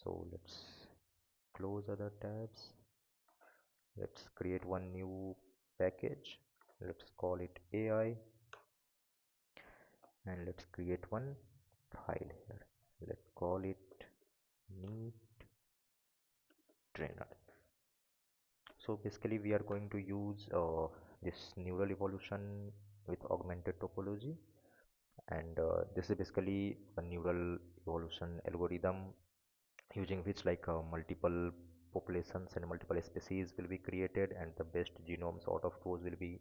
So let's close other tabs. Let's create one new package. Let's call it AI, and let's create one file here. Let's call it neat trainer. So basically we are going to use this neural evolution with augmented topology, and this is basically a neural evolution algorithm using which multiple populations and multiple species will be created, and the best genomes out of those will be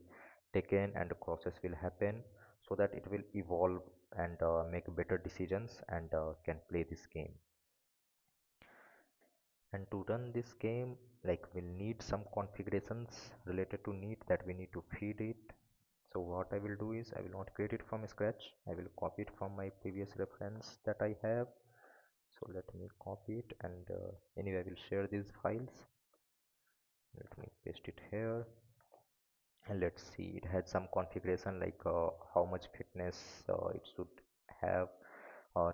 taken, and the process will happen so that it will evolve and make better decisions and can play this game. And to run this game, we'll need some configurations related to neat that we need to feed it. So what I will do is I will not create it from scratch. I will copy it from my previous reference that I have. So let me copy it, and anyway I will share these files. Let me paste it here, and let's see, it has some configuration how much fitness it should have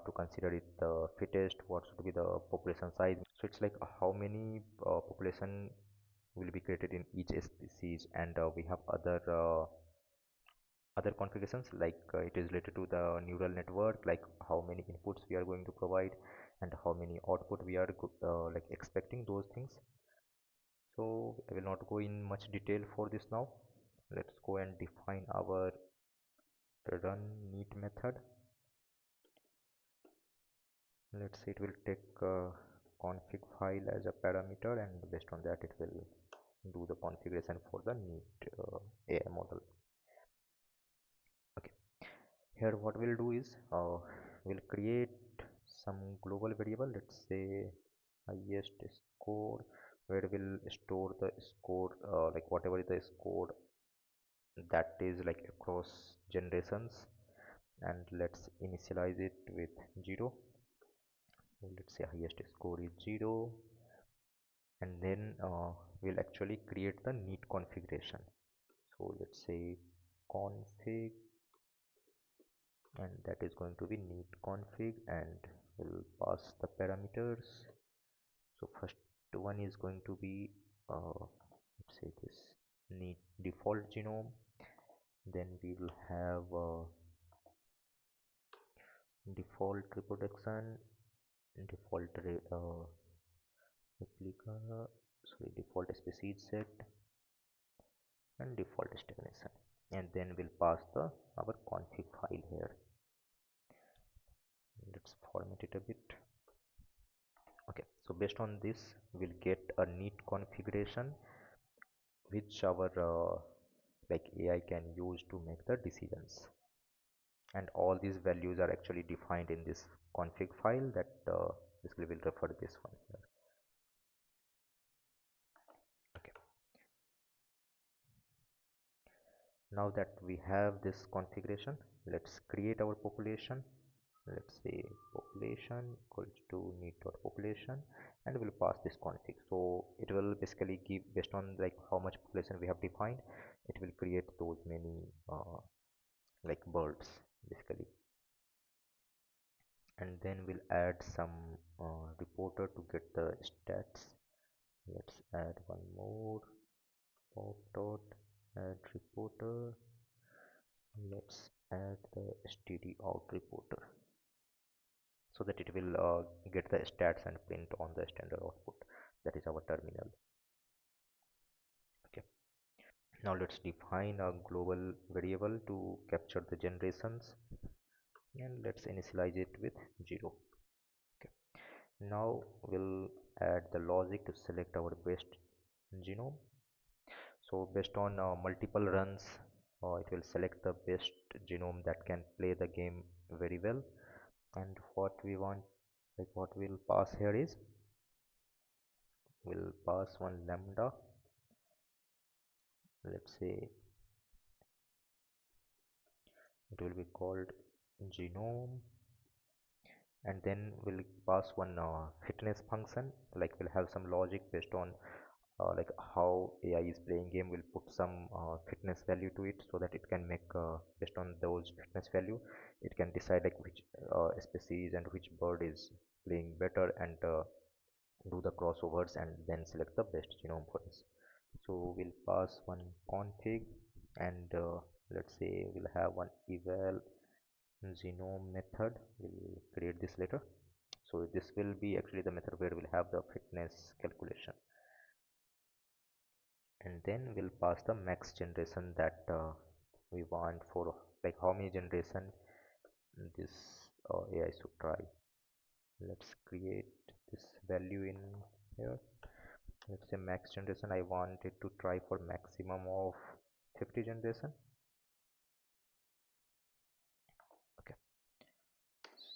to consider it the fittest, what should be the population size. So it's like how many population will be created in each species, and we have other configurations it is related to the neural network, like how many inputs we are going to provide and how many output we are expecting those things. So I will not go in much detail for this now. Let's go and define our run neat method. Let's say it will take config file as a parameter, and based on that it will do the configuration for the neat AI model. Okay, here what we'll do is we'll create some global variable. Let's say highest score, where we'll store the score whatever is the score that is across generations, and let's initialize it with 0. Let's say highest score is 0, and then we'll actually create the neat configuration. So let's say config, and that is going to be neat config, and we'll pass the parameters. So first one is going to be let's say this neat default genome. Then we will have default reproduction, default replica, sorry, default species set, and default stagnation, and then we'll pass the our config file here. Let's format it a bit. Okay, so based on this we'll get a neat configuration which our AI can use to make the decisions, and all these values are actually defined in this config file that basically will refer this one here. Okay, now that we have this configuration, let's create our population. Let's say population equals to neat.population, and we'll pass this config. So it will basically give, based on how much population we have defined, it will create those many birds basically. And then we'll add some reporter to get the stats. Let's add one more pop dot add reporter. Let's add the std out reporter, so that it will get the stats and print on the standard output, that is our terminal. Okay, now let's define a global variable to capture the generations, and let's initialize it with 0. Okay, now we'll add the logic to select our best genome. So based on multiple runs, it will select the best genome that can play the game very well. And what we want, what we'll pass here is, we'll pass one lambda. Let's say it will be called genome, and then we'll pass one fitness function. We'll have some logic based on how AI is playing game. We'll put some fitness value to it, so that it can make based on those fitness value, it can decide which species and which bird is playing better, and do the crossovers and then select the best genome for us. So we'll pass one config, and let's say we'll have one eval genome method. We'll create this later. So this will be actually the method where we'll have the fitness calculation, and then we'll pass the max generation that we want for, like, how many generation this AI should try. Let's create this value in here. Let's say max generation, I want it to try for maximum of 50 generation. Okay,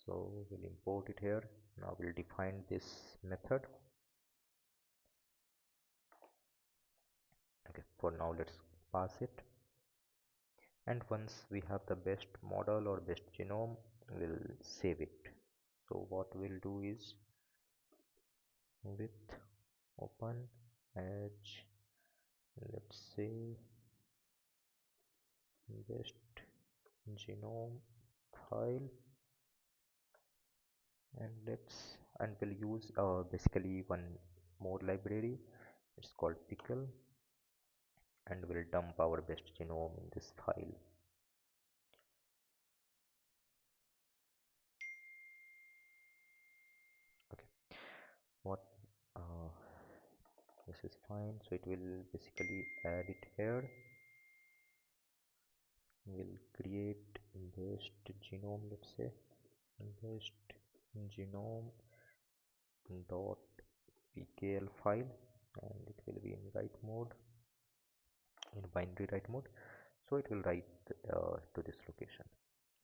so we'll import it here. Now we'll define this method. Okay, for now let's pass it, and once we have the best model or best genome, we'll save it. So what we'll do is, with open edge, let's say best genome file, and we'll use basically one more library. It's called pickle, and we'll dump our best genome in this file. Okay, what uh, this is fine, so it will basically add it here. We'll create best genome, let's say best genome dot pkl file, and it will be in write mode, in binary write mode, so it will write to this location.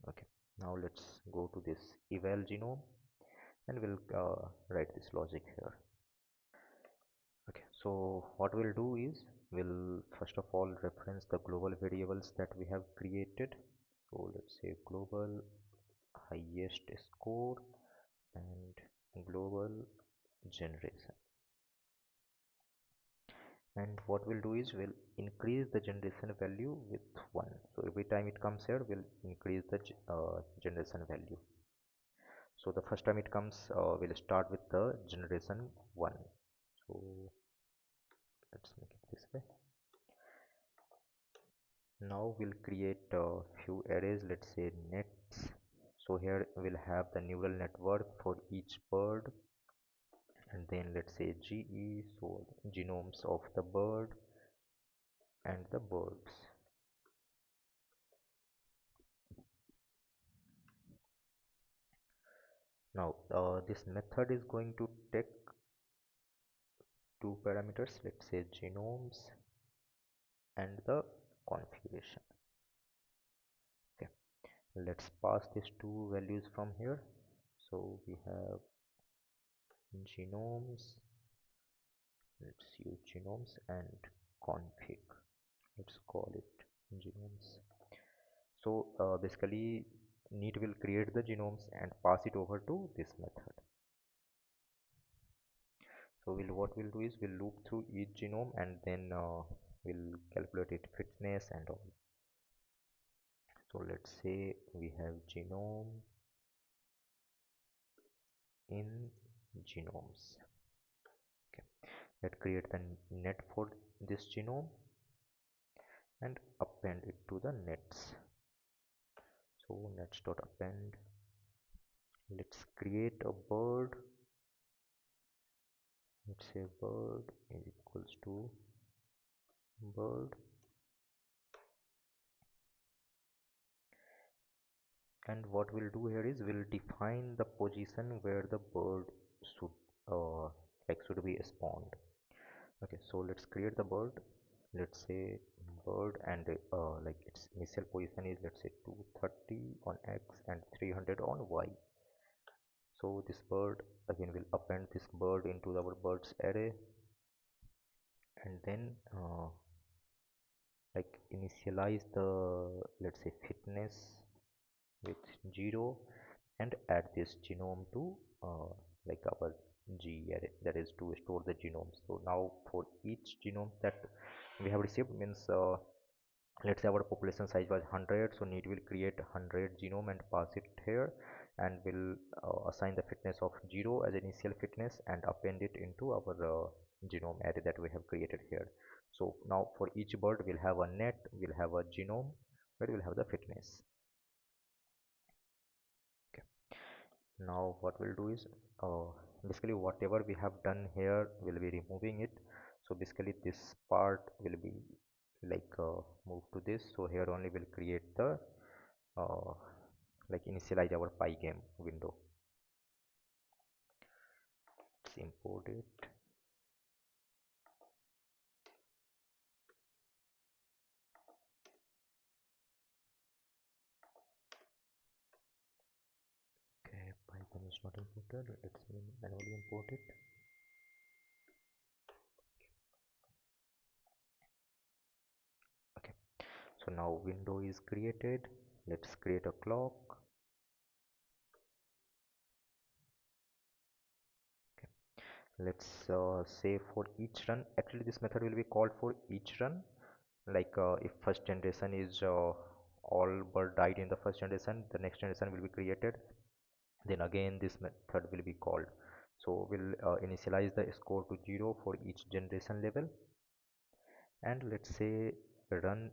Okay, now let's go to this eval genome, and we'll write this logic here. Okay, so what we'll do is, we'll first of all reference the global variables that we have created. So let's say global highest score and global generation, and what we'll do is, we'll increase the generation value with 1. So every time it comes here, we'll increase the generation value. So the first time it comes, we'll start with the generation 1. So let's make it this way. Now we'll create a few arrays, let's say nets. So here we'll have the neural network for each bird, and then let's say GE, so genomes of the bird and the birds. Now this method is going to take two parameters, let's say genomes and the configuration. Okay, let's pass these two values from here. So we have genomes, let's use genomes, and config, let's call it genomes. So basically neat will create the genomes and pass it over to this method. So what we'll do is, we'll loop through each genome, and then we'll calculate its fitness and all. So let's say we have genome in genomes. Okay, let's create the net for this genome and append it to the nets. So nets dot append, let's create a bird. Let's say bird is equals to bird, and what we'll do here is, we'll define the position where the bird should should be spawned. Okay, so let's create the bird. Let's say bird, and like its initial position is, let's say 230 on X and 300 on Y. So this bird, again we'll append this bird into our birds array, and then like initialize the, let's say, fitness with 0, and add this genome to like our G array, that is to store the genome. So now for each genome that we have received, means let's say our population size was 100, so need will create 100 genome and pass it here, and we'll assign the fitness of 0 as initial fitness and append it into our genome array that we have created here. So now for each bird we'll have a net, we'll have a genome where we'll have the fitness. Okay. Now what we'll do is basically whatever we have done here we'll be removing it. So basically this part will be like move to this. So here only we'll create the uh, like initialize our Pygame window. Let's import it. Okay, Python is not imported. Let's manually import it. Okay, so now window is created. Let's create a clock. Okay, let's say for each run. Actually, this method will be called for each run. Like if first generation is all bird died in the first generation, the next generation will be created. Then again this method will be called. So we'll initialize the score to 0 for each generation level, and let's say run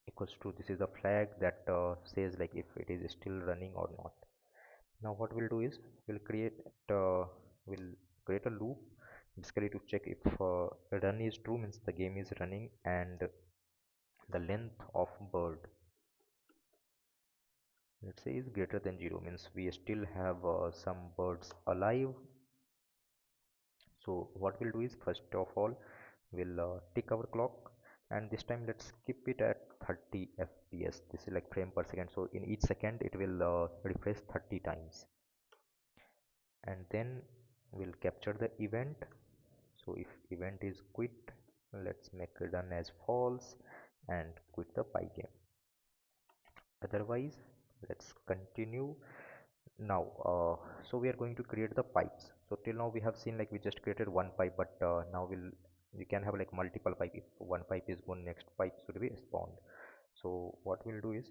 equals to, this is the flag that says like if it is still running or not. Now what we'll do is uh, we'll create a loop basically to check if run is true, means the game is running, and the length of bird, let's say, is greater than 0, means we still have some birds alive. So what we'll do is first of all we'll tick our clock, and this time let's keep it at 30 fps. This is like frame per second, so in each second it will refresh 30 times. And then we'll capture the event. So if event is quit, let's make it done as false and quit the Pygame. Otherwise let's continue. Now so we are going to create the pipes. So till now we have seen like we just created one pipe, but now we can have like multiple pipe. If one pipe is gone, next pipe should be spawned. So what we'll do is,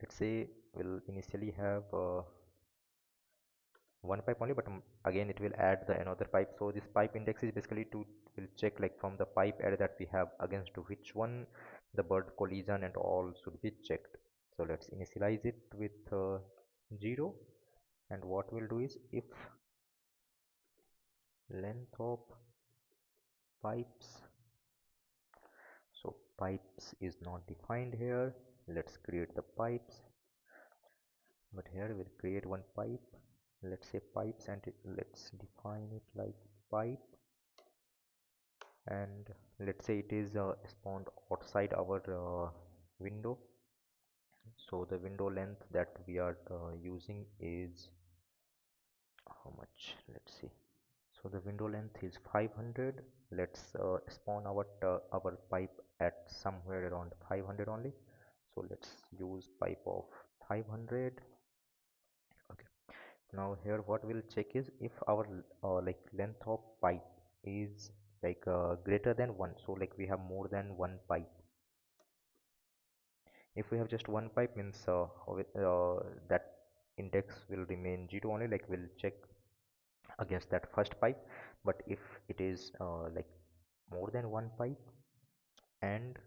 let's say we'll initially have one pipe only, but again it will add the another pipe. So this pipe index is basically to will check like from the pipe array that we have against to which one the bird collision and all should be checked. So let's initialize it with 0, and what we'll do is if length of pipes, so pipes is not defined here, let's create the pipes. But here we'll create one pipe, let's say pipes, and let's define it like pipe, and let's say it is spawned outside our window. So the window length that we are using is how much, let's see. So the window length is 500. Let's spawn our pipe at somewhere around 500 only. So let's use pipe of 500. Okay, now here what we'll check is if our like length of pipe is like greater than 1. So like we have more than one pipe. If we have just one pipe, means that index will remain 0 only, like we'll check against that first pipe. But if it is like more than one pipe, and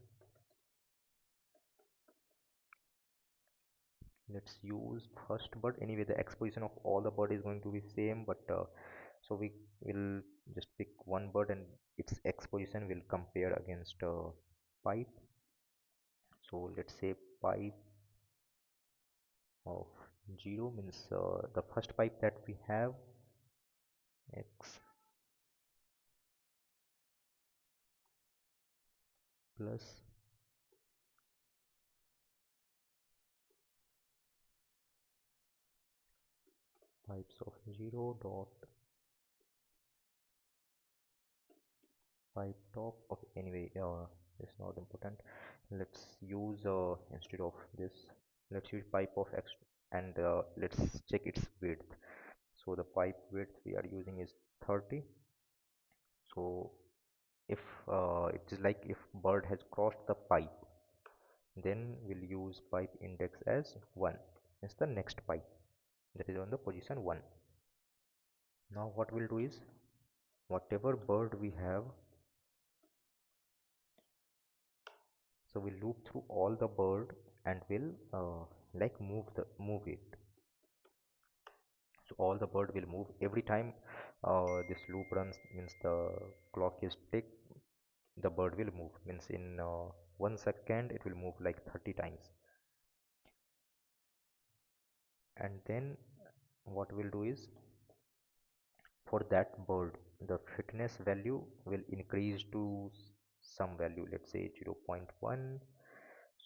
let's use first bird, anyway the exposition of all the bird is going to be same, but so we will just pick one bird and its exposition will compare against pipe. So let's say pipe of 0 means the first pipe that we have, x plus pipes of 0 dot pipe top. Okay, anyway it's not important. Let's use instead of this, let's use pipe of x, and let's check its width. So the pipe width we are using is 30. So if it is like if bird has crossed the pipe, then we'll use pipe index as 1. means the next pipe that is on the position 1. Now what we'll do is whatever bird we have, so we'll loop through all the bird and we'll like move it. So all the bird will move every time this loop runs, means the clock is tick, the bird will move, means in 1 second it will move like 30 times. And then what we'll do is for that bird the fitness value will increase to some value, let's say 0.1.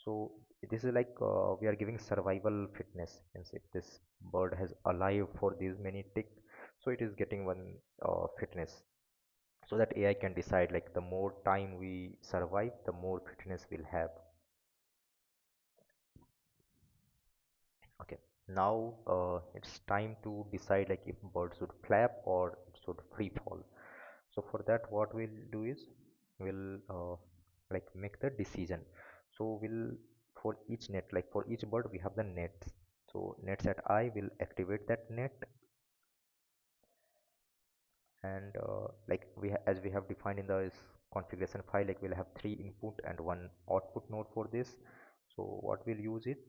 So this is like we are giving survival fitness, means if this bird has alive for these many tick, so it is getting one fitness, so that AI can decide like the more time we survive the more fitness we'll have. Okay, now it's time to decide like if bird should flap or it should free fall. So for that what we'll do is we'll like make the decision. So we'll, for each net, like for each bird we have the nets, so nets at I will activate that net. And like as we have defined in the configuration file, like we'll have 3 input and 1 output node for this. So what we'll use it,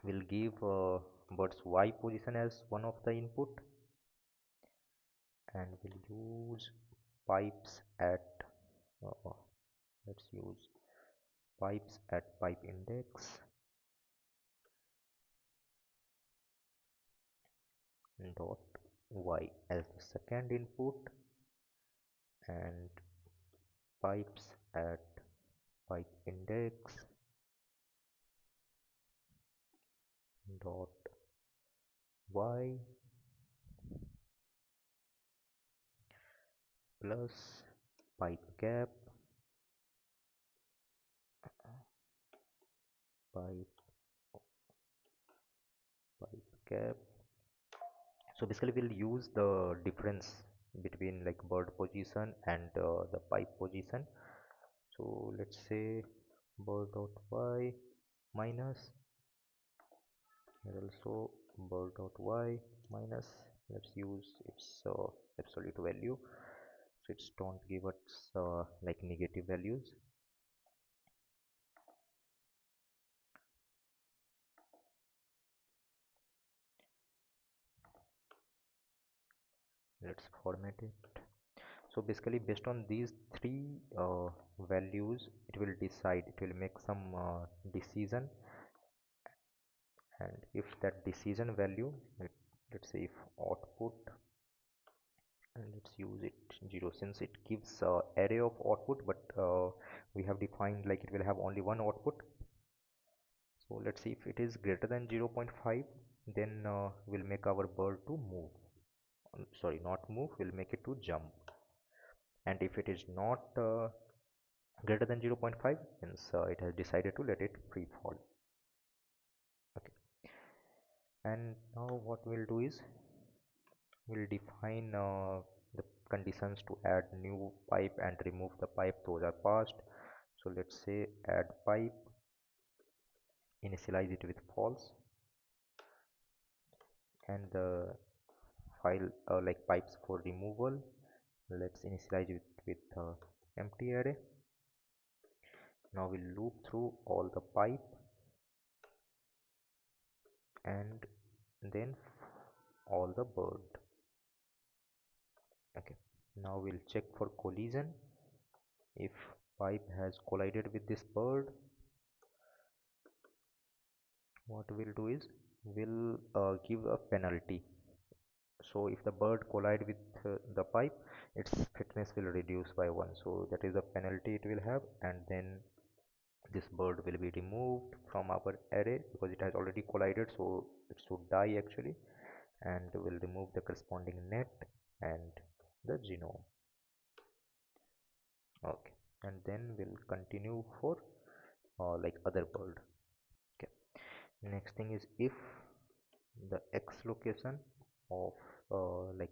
we'll give bird's y position as one of the input, and we'll use pipes at uh, let's use pipes at pipe index dot y as the second input, and pipes at pipe index dot y plus pipe gap pipe pipe gap. So basically we'll use the difference between like bird position and the pipe position. So let's say bird dot y minus, and also bird dot y minus, let's use its absolute value, so it's don't give us like negative values. Let's format it. So basically based on these three values it will decide, it will make some decision. And if that decision value, let's say if output, and let's use it 0, since it gives array of output, but we have defined like it will have only one output. So let's see, if it is greater than 0.5, then we'll make our bird to move. Sorry, not move, we'll make it to jump. And if it is not greater than 0.5, means it has decided to let it free fall. Okay, and now what we'll do is we'll define the conditions to add new pipe and remove the pipe, those are passed. So let's say add pipe, initialize it with false, and the file like pipes for removal, let's initialize it with empty array. Now we'll loop through all the pipe and then all the bird. Okay, now we'll check for collision. If pipe has collided with this bird, what we'll do is we'll give a penalty. So if the bird collide with the pipe, its fitness will reduce by 1, so that is the penalty it will have. And then this bird will be removed from our array because it has already collided, so it should die actually. And we'll remove the corresponding net and the genome. Okay, and then we'll continue for like other bird. Okay, next thing is if the x location of like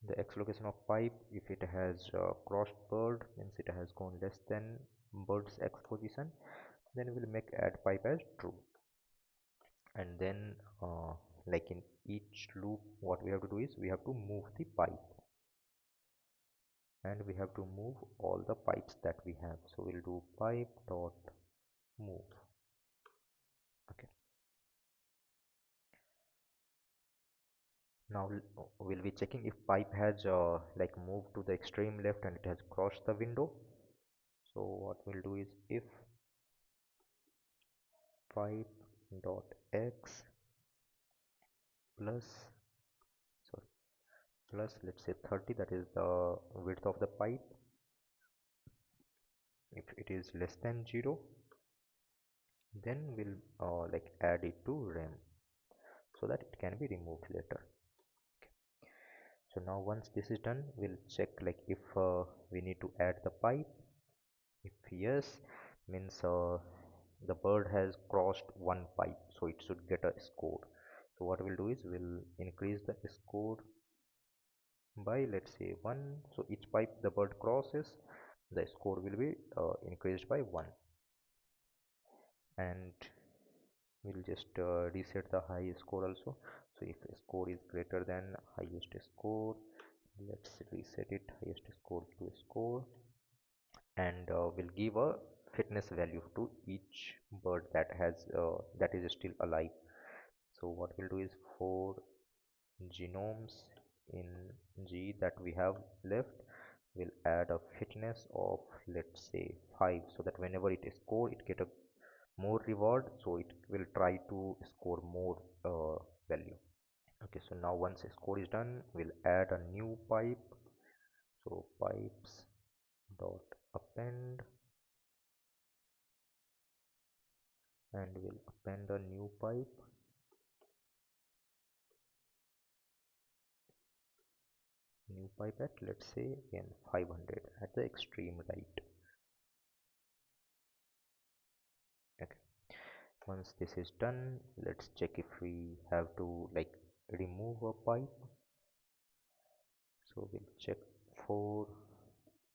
the x location of pipe, if it has crossed bird, means it has gone less than bird's x position, then we'll make add pipe as true. and then like in each loop what we have to do is we have to move the pipe, and we have to move all the pipes that we have. So we'll do pipe dot move. Okay, now we'll be checking if pipe has like moved to the extreme left and it has crossed the window. So what we'll do is if pipe dot x plus, sorry, plus let's say 30, that is the width of the pipe. If it is less than 0, then we'll like add it to rem so that it can be removed later. So now once this is done, we'll check like if we need to add the pipe. If yes, means the bird has crossed one pipe, so it should get a score. So what we'll do is we'll increase the score by let's say 1. So each pipe the bird crosses, the score will be increased by 1. And we'll just reset the high score also. So if score is greater than highest score, let's reset it highest score to score, and we'll give a fitness value to each bird that is still alive. So what we'll do is for genomes in G that we have left, we'll add a fitness of let's say 5, so that whenever it is score it get a more reward, so it will try to score more value. Okay, so now once a score is done, we'll add a new pipe. So pipes dot append, and we'll append a new pipe. New pipe at let's say again 500 at the extreme right. Okay, once this is done, let's check if we have to like remove a pipe. So we'll check for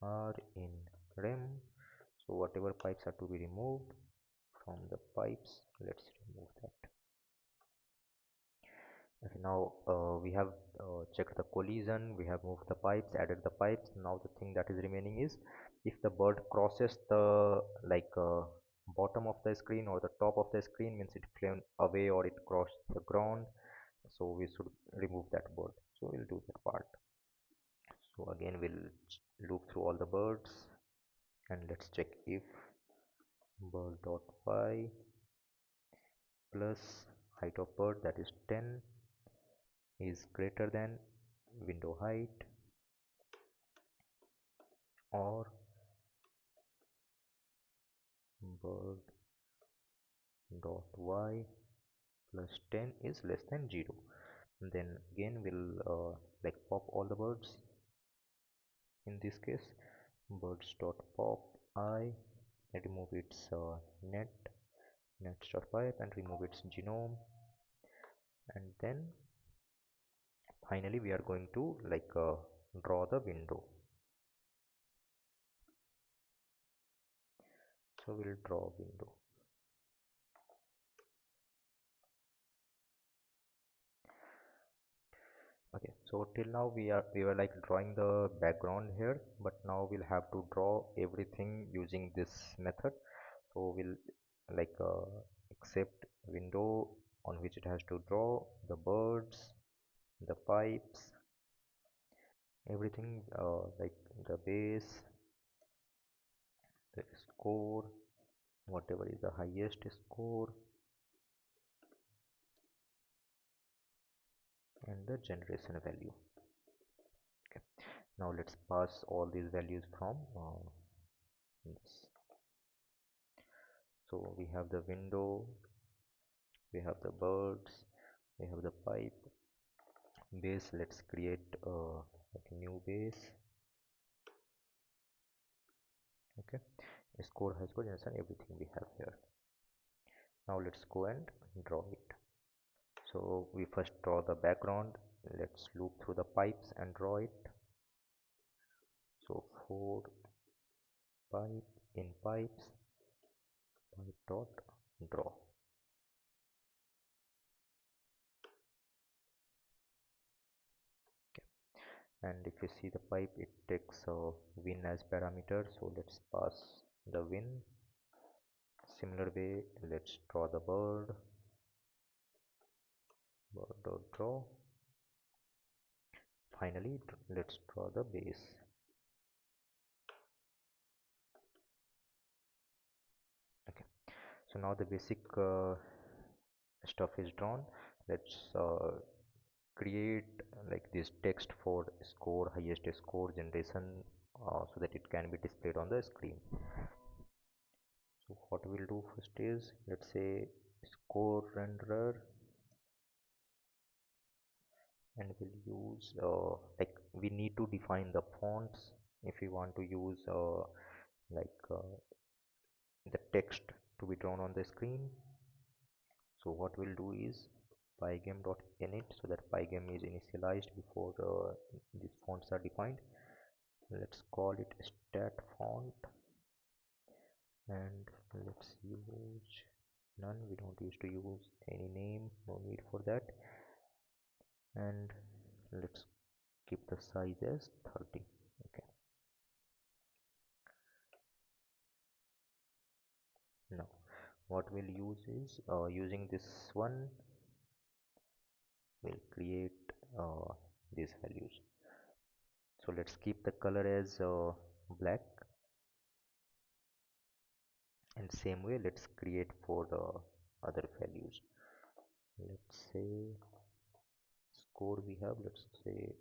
R in rem. So whatever pipes are to be removed from the pipes, let's remove that. Okay, now we have checked the collision, we have moved the pipes, added the pipes. Now the thing that is remaining is if the bird crosses the like bottom of the screen or the top of the screen, means it flew away or it crossed the ground, so we should remove that bird. So we'll do that part. So again we'll loop through all the birds, and let's check if bird dot y plus height of bird, that is 10, is greater than window height, or bird dot y plus 10 is less than 0. And then again we'll like pop all the birds. In this case, birds dot pop I, remove its net dot pipe, and remove its genome, and then finally we are going to like draw the window. So we'll draw a window. Okay, so till now we were like drawing the background here, but now we'll have to draw everything using this method. So we'll like accept window on which it has to draw the birds, the pipes, everything, like the base, the score, whatever is the highest score, and the generation value. Okay, now let's pass all these values from this. So we have the window, we have the birds, we have the pipe. Base, let's create like a new base. Okay, score, high score, generation, everything we have here. Now let's go and draw it. So we first draw the background. Let's loop through the pipes and draw it. So for pipe in pipes, pipe dot draw. and if you see the pipe, it takes win as parameter, so let's pass the win. Similar way, let's draw the bird.draw. Finally, let's draw the base. Okay, so now the basic stuff is drawn. Let's create like this text for score, highest score generation, so that it can be displayed on the screen. So what we'll do first is, let's say score renderer, and we'll use like we need to define the fonts if we want to use like the text to be drawn on the screen. So what we'll do is pygame.init, so that pygame is initialized before these fonts are defined. Let's call it stat font, and let's use none. We don't use to use any name, no need for that. And let's keep the size as 30. Okay, now what we'll use is using this one, we'll create these values. So let's keep the color as black, and same way let's create for the other values. Let's say score we have, let's say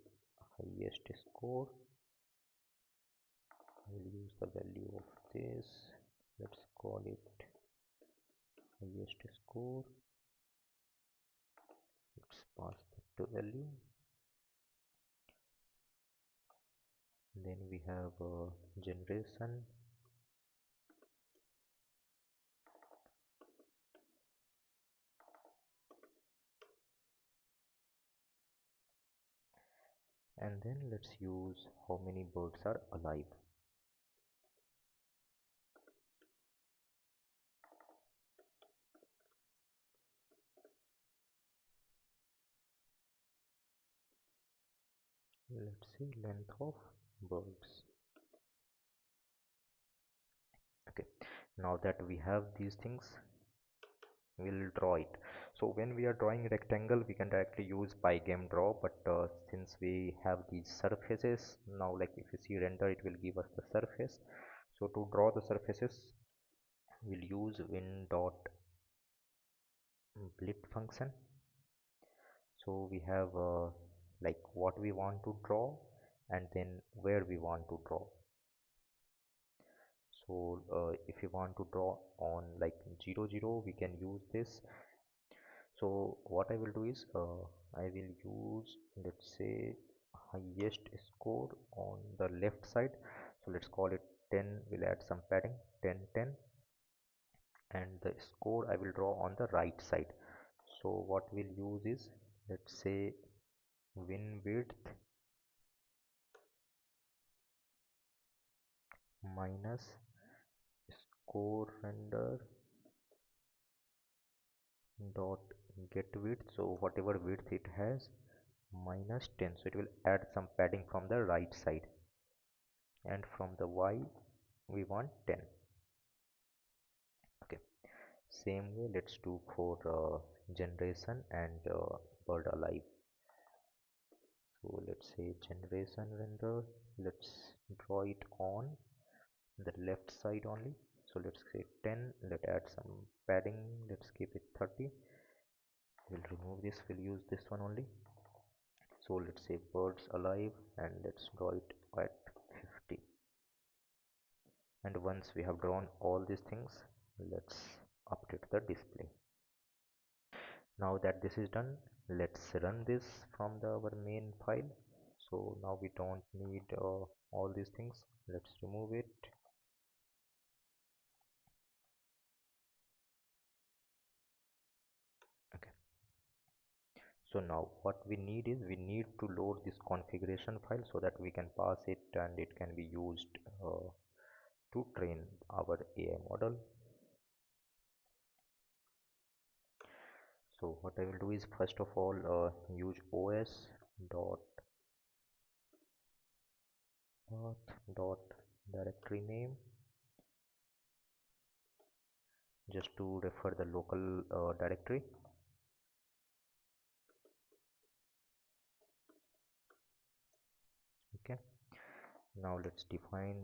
highest score. We'll use the value of this, let's call it highest score. Let's pass the value. Then we have generation, and then let's use how many birds are alive. Let's say length of birds. Okay, now that we have these things, we'll draw it. So when we are drawing rectangle, we can directly use pygame draw, but since we have these surfaces now, like if you see render, it will give us the surface. So to draw the surfaces, we'll use win dot blit function. So we have like what we want to draw and then where we want to draw. So if you want to draw on like 0 0, we can use this. So what I will do is I will use, let's say, highest score on the left side. So let's call it 10. We'll add some padding, 10 10, and the score I will draw on the right side. So what we'll use is, let's say, win width minus score render dot get width, so whatever width it has, minus 10, so it will add some padding from the right side, and from the y we want 10. Okay, same way let's do for generation and bird alive. So let's say generation render, let's draw it on the left side only. So let's say 10, let's add some padding, let's keep it 30. We'll remove this, we'll use this one only. So let's say birds alive, and let's draw it at 50. And once we have drawn all these things, let's update the display. Now that this is done, let's run this from our main file. So now we don't need all these things, let's remove it. Okay, so now what we need is, we need to load this configuration file so that we can pass it and it can be used to train our AI model. So what I will do is, first of all, use os dot path dot directory name, just to refer the local directory. Okay, now let's define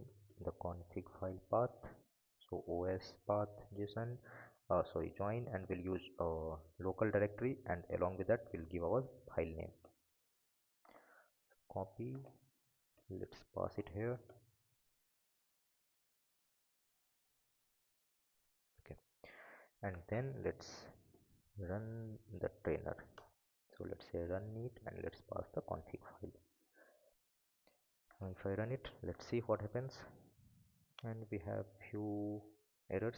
the config file path. So os path json, sorry, join, and we'll use local directory, and along with that we'll give our file name. Copy, let's pass it here. Okay, and then let's run the trainer. So let's say run it, and let's pass the config file. Now if I run it, let's see what happens. And we have few errors.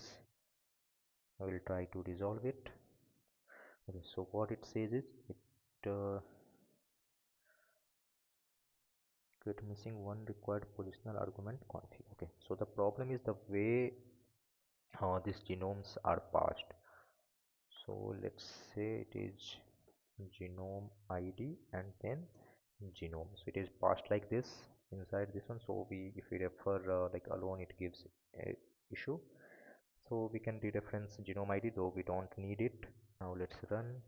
I will try to resolve it. Okay, so what it says is it get missing one required positional argument config. Okay, so the problem is the way these genomes are passed. So let's say it is genome id and then genome, so it is passed like this inside this one. So we, if we refer like alone, it gives a issue. So we can dereference genome id, though we don't need it. Now let's run.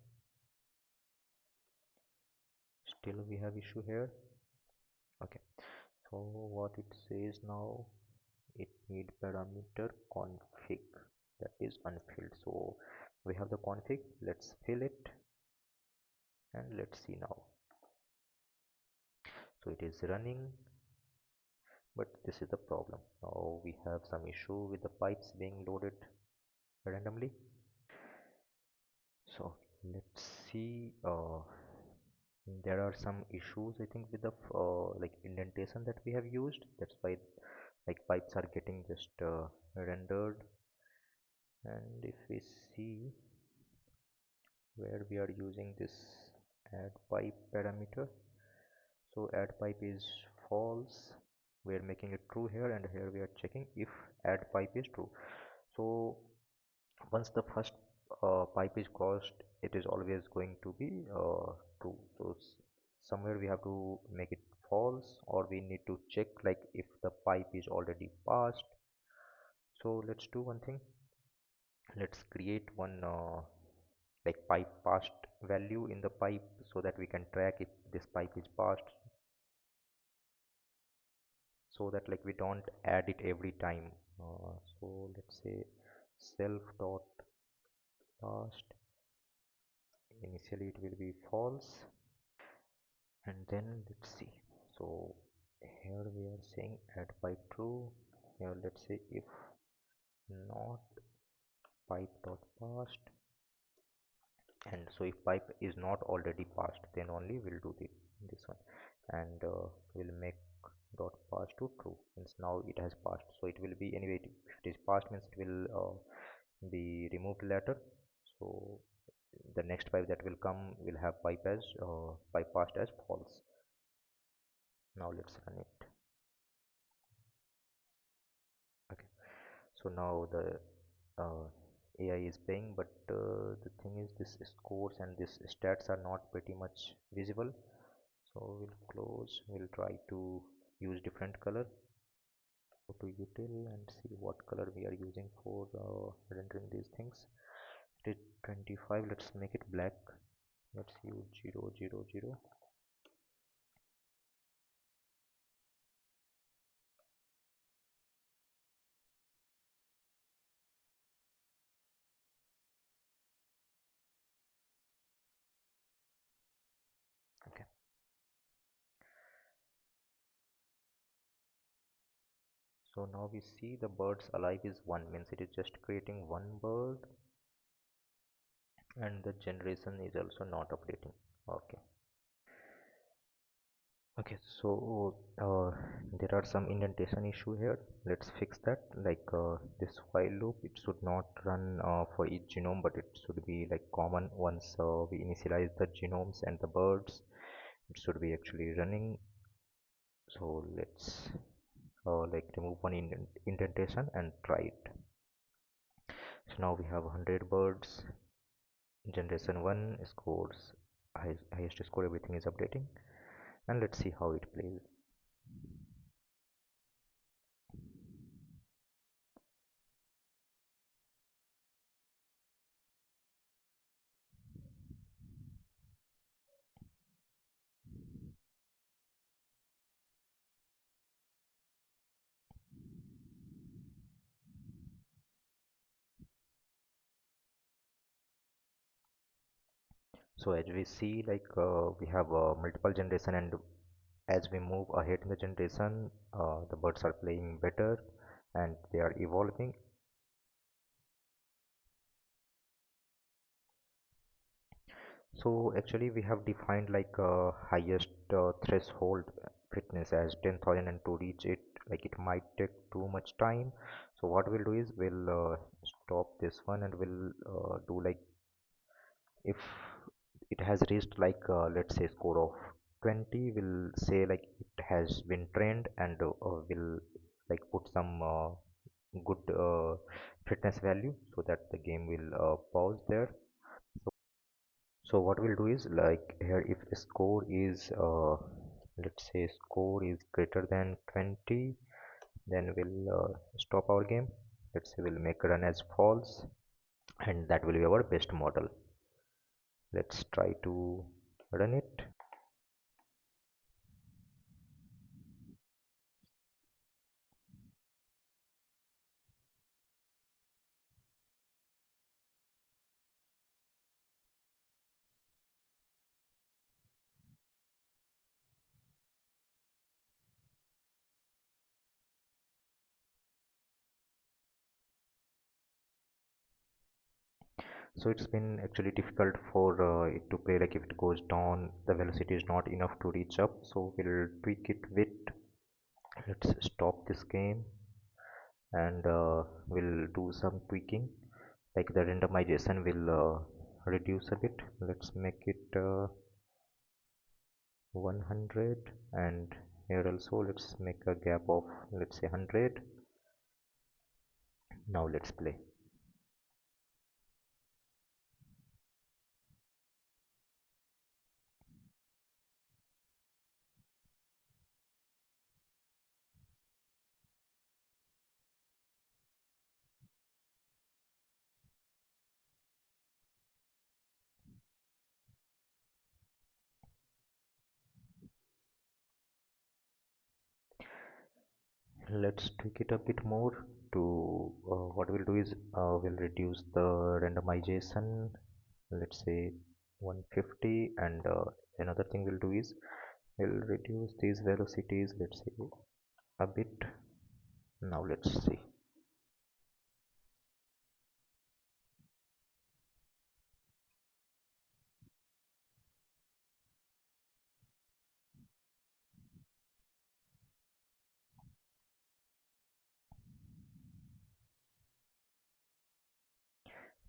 Still we have issue here. Okay, so what it says now, it need parameter config, that is unfilled. So we have the config, let's fill it, and let's see now. So it is running, but this is the problem. Now we have some issue with the pipes being loaded randomly. So let's see, there are some issues I think with the like indentation that we have used. That's why like pipes are getting just rendered. And if we see where we are using this add pipe parameter, so add pipe is false, we are making it true here, and here we are checking if add pipe is true. So once the first pipe is crossed, it is always going to be true. So somewhere we have to make it false, or we need to check like if the pipe is already passed. So let's do one thing, let's create one like pipe passed value in the pipe, so that we can track if this pipe is passed, so that like we don't add it every time. So let's say self dot passed, initially it will be false, and then let's see. So here we are saying add pipe true. Here let's say if not pipe dot passed, and so if pipe is not already passed, then only we'll do this one, and we'll make dot pass to true, means now it has passed. So it will be anyway, if it is passed means it will be removed later. So the next pipe that will come will have pipe as pipe passed as false. Now let's run it. Okay, so now the uh, AI is paying, but the thing is this scores and this stats are not pretty much visible. So we'll close, we'll try to use different color. Go to util and see what color we are using for rendering these things. It is 25, let's make it black. Let's use 0 0 0. Okay, so now we see the birds alive is 1, means it is just creating one bird, and the generation is also not updating. Okay. Okay, so there are some indentation issue here. Let's fix that. Like this while loop, it should not run for each genome, but it should be like common once we initialize the genomes and the birds. It should be actually running. So let's like remove one indentation and try it. So now we have 100 birds. Generation 1 scores, highest score, everything is updating, and let's see how it plays. So as we see, like we have multiple generation, and as we move ahead in the generation, the birds are playing better and they are evolving. So actually we have defined like highest threshold fitness as 10,000, and to reach it, like it might take too much time. So what we'll do is we'll stop this one, and we'll do like, if it has reached like let's say score of 20, we'll say like it has been trained, and we'll like put some good fitness value so that the game will pause there. So what we'll do is, like here, if the score is let's say score is greater than 20, then we'll stop our game. Let's say we'll make run as false, and that will be our best model. Let's try to run it. So it's been actually difficult for it to play. Like if it goes down, the velocity is not enough to reach up, so we'll tweak it with, let's stop this game, and we'll do some tweaking, like the randomization will reduce a bit. Let's make it 100, and here also let's make a gap of, let's say, 100. Now let's play. Let's tweak it a bit more to what we'll do is we'll reduce the randomization, let's say 150, and another thing we'll do is we'll reduce these velocities, let's say, a bit. Now let's see.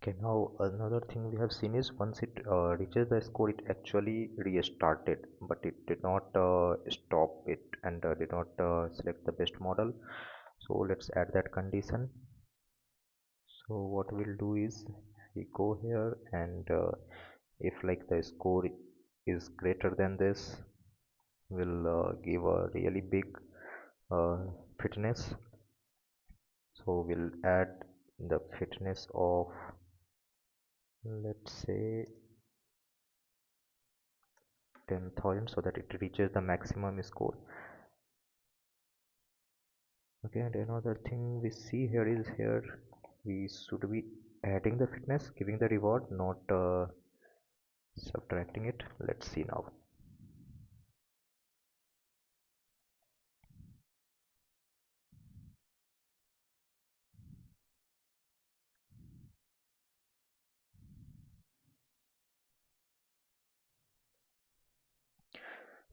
Okay, now another thing we have seen is once it reaches the score, it actually restarted, but it did not stop it, and did not select the best model. So let's add that condition. So what we'll do is we go here, and if like the score is greater than this, we'll give a really big uh, fitness. So we'll add the fitness of, let's say, 10,000, so that it reaches the maximum score. Okay, and another thing we see here is, here we should be adding the fitness, giving the reward, not subtracting it. Let's see now.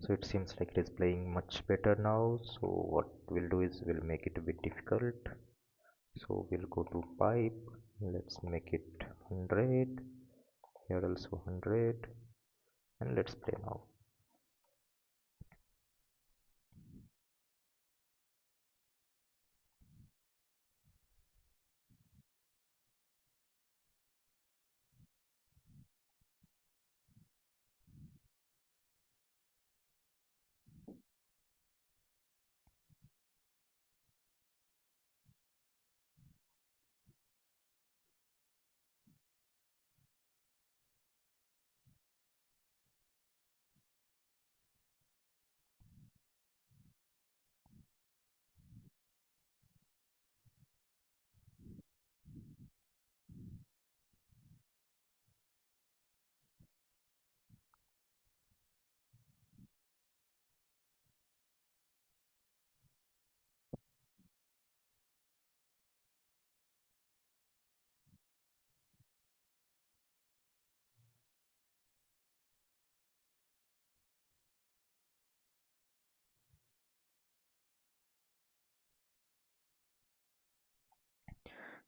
So it seems like it is playing much better now. So what we'll do is we'll make it a bit difficult. So we'll go to pipe, let's make it 100, here also 100, and let's play now.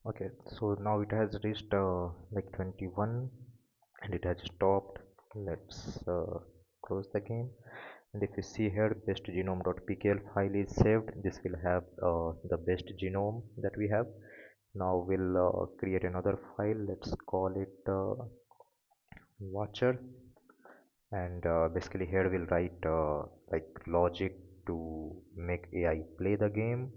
Okay, so now it has reached like 21 and it has stopped. Let's close the game. And if you see here, best genome.pkl file is saved. This will have the best genome that we have. Now we'll create another file. Let's call it watcher, and basically here we'll write like logic to make AI play the game.